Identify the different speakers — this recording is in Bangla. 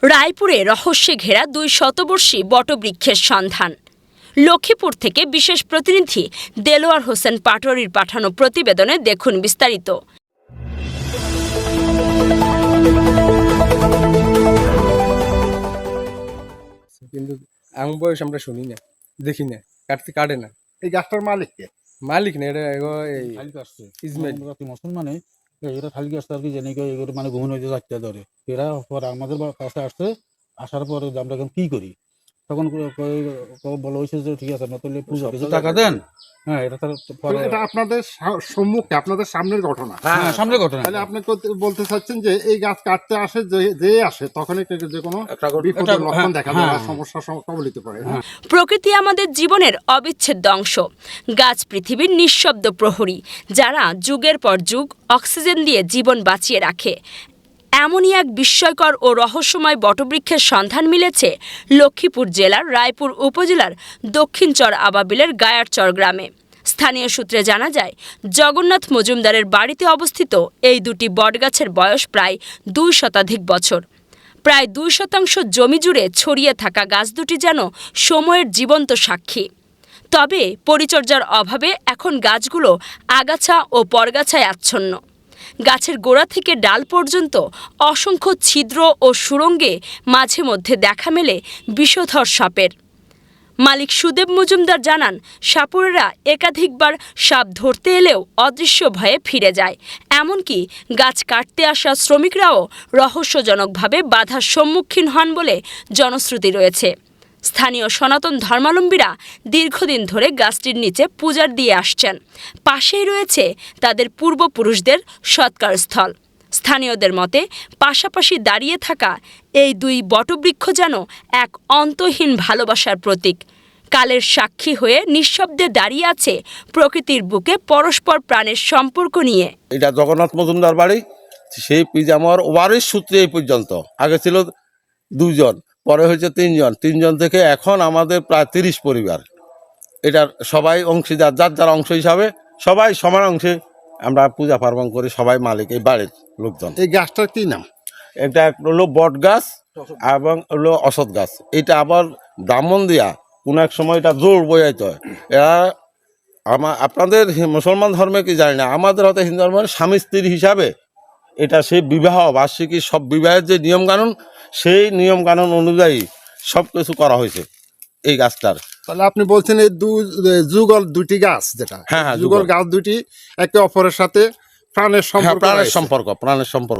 Speaker 1: রায়পুরে রহস্যে ঘেরা 2 শতবর্ষী বটবৃক্ষের সন্ধান। লক্ষ্মীপুর থেকে বিশেষ প্রতিনিধি দেলোয়ার হোসেন পাটোয়ারির পাঠানো প্রতিবেদনে দেখুন বিস্তারিত।
Speaker 2: কিন্তু এমন বয়স আমরা শুনি না, দেখি না, কাটে না।
Speaker 3: এই গাছটার মালিক কে?
Speaker 2: মালিক না, এটা এই
Speaker 4: ইসমাইল মুসলমানে এরা খালি আসতে আর কি জেনে এগুলো মানে ঘুমন হইতে যাচ্ছে ধরে এরা পরে আমাদের কাছে আসছে। আসার পরে আমরা এখন কি করি, তখন বলা হয়েছে যে ঠিক আছে নতুন পূজা কিছু টাকা দেন। হ্যাঁ, এটা
Speaker 3: এটা আপনাদের সম্মুখে, আপনাদের সামনের ঘটনা।
Speaker 4: হ্যাঁ, সামনে ঘটনা।
Speaker 3: তাহলে আপনি বলতে চাচ্ছেন যে এই গাছ কাটতে আসে, যে আসে তখনই যে কোনো বিপদের লক্ষণ দেখা যায়, সমস্যার কবলিত পড়ে।
Speaker 1: প্রকৃতি আমাদের জীবনের অবিচ্ছেদ্য অংশ। গাছ পৃথিবীর নিঃশব্দ প্রহরী, যারা যুগের পর যুগ অক্সিজেন দিয়ে জীবন বাঁচিয়ে রাখে। এমনই এক বিস্ময়কর ও রহস্যময় বটবৃক্ষের সন্ধান মিলেছে লক্ষ্মীপুর জেলার রায়পুর উপজেলার দক্ষিণচর আবাবিলের গায়ারচর গ্রামে। স্থানীয় সূত্রে জানা যায়, জগন্নাথ মজুমদারের বাড়িতে অবস্থিত এই দুটি বটগাছের বয়স প্রায় 2 শতাধিক বছর। প্রায় 2 শতাংশ জমি জুড়ে ছড়িয়ে থাকা গাছ দুটি যেন সময়ের জীবন্ত সাক্ষী। তবে পরিচর্যার অভাবে এখন গাছগুলো আগাছা ও পরগাছায় আচ্ছন্ন। গাছের গোড়া থেকে ডাল পর্যন্ত অসংখ্য ছিদ্র ও সুড়ঙ্গে মাঝে মধ্যে দেখা মেলে বিষধর সাপের। মালিক সুদেব মজুমদার জানান, সাপুরেরা একাধিকবার সাপ ধরতে এলেও অদৃশ্য ভয়ে ফিরে যায়। এমনকি গাছ কাটতে আসা শ্রমিকরাও রহস্যজনকভাবে বাধার সম্মুখীন হন বলে জনশ্রুতি রয়েছে। স্থানীয় সনাতন ধর্মাবলম্বীরা দীর্ঘদিন ধরে গাছটির নিচে পূজার দিয়ে আসছেন। পাশেই রয়েছে তাদের পূর্বপুরুষদের সৎকার স্থল। স্থানীয়দের মতে, পাশাপাশি দাঁড়িয়ে থাকা এই 2 বটবৃক্ষ যেন এক অন্তহীন ভালোবাসার প্রতীক। কালের সাক্ষী হয়ে নিঃশব্দে দাঁড়িয়ে আছে প্রকৃতির বুকে পরস্পর প্রাণের সম্পর্ক নিয়ে।
Speaker 5: এটা জগন্নাথ মজুমদার বাড়ি, সেই পিজামর ওয়ারিশ সূত্রে এই পর্যন্ত। আগে ছিল 2 জন, পরে হয়েছে 3 জন, 3 জন থেকে এখন আমাদের প্রায় 30 পরিবার। এটার সবাই অংশীদার, যার অংশ হিসাবে সবাই সমান অংশে আমরা পূজা পার্বণ করি, সবাই মালিক এই বাড়ির লোকজন।
Speaker 3: এই গাছটার কি নাম?
Speaker 5: এটা হলো বট গাছ এবং হলো অসৎ গাছ। এটা আবার ব্রাহ্মণ দিয়া কোনো এক সময় এটা জোর বইয়াইতে হয়। এরা আপনাদের মুসলমান ধর্মে কি জানি না, আমাদের হয়তো হিন্দু ধর্মের স্বামী স্ত্রী হিসাবে এটা সেই বিবাহ বার্ষিকী সব বিবাহের যে নিয়মকানুন, সেই নিয়মকানুন অনুযায়ী সব কিছু করা হয়েছে এই গাছটার।
Speaker 3: তাহলে আপনি বলছেন এই যুগল দুটি গাছ, যেটা
Speaker 5: হ্যাঁ,
Speaker 3: যুগল গাছ দুটি একে অপরের সাথে প্রাণের সম্পর্ক।
Speaker 5: প্রাণের সম্পর্ক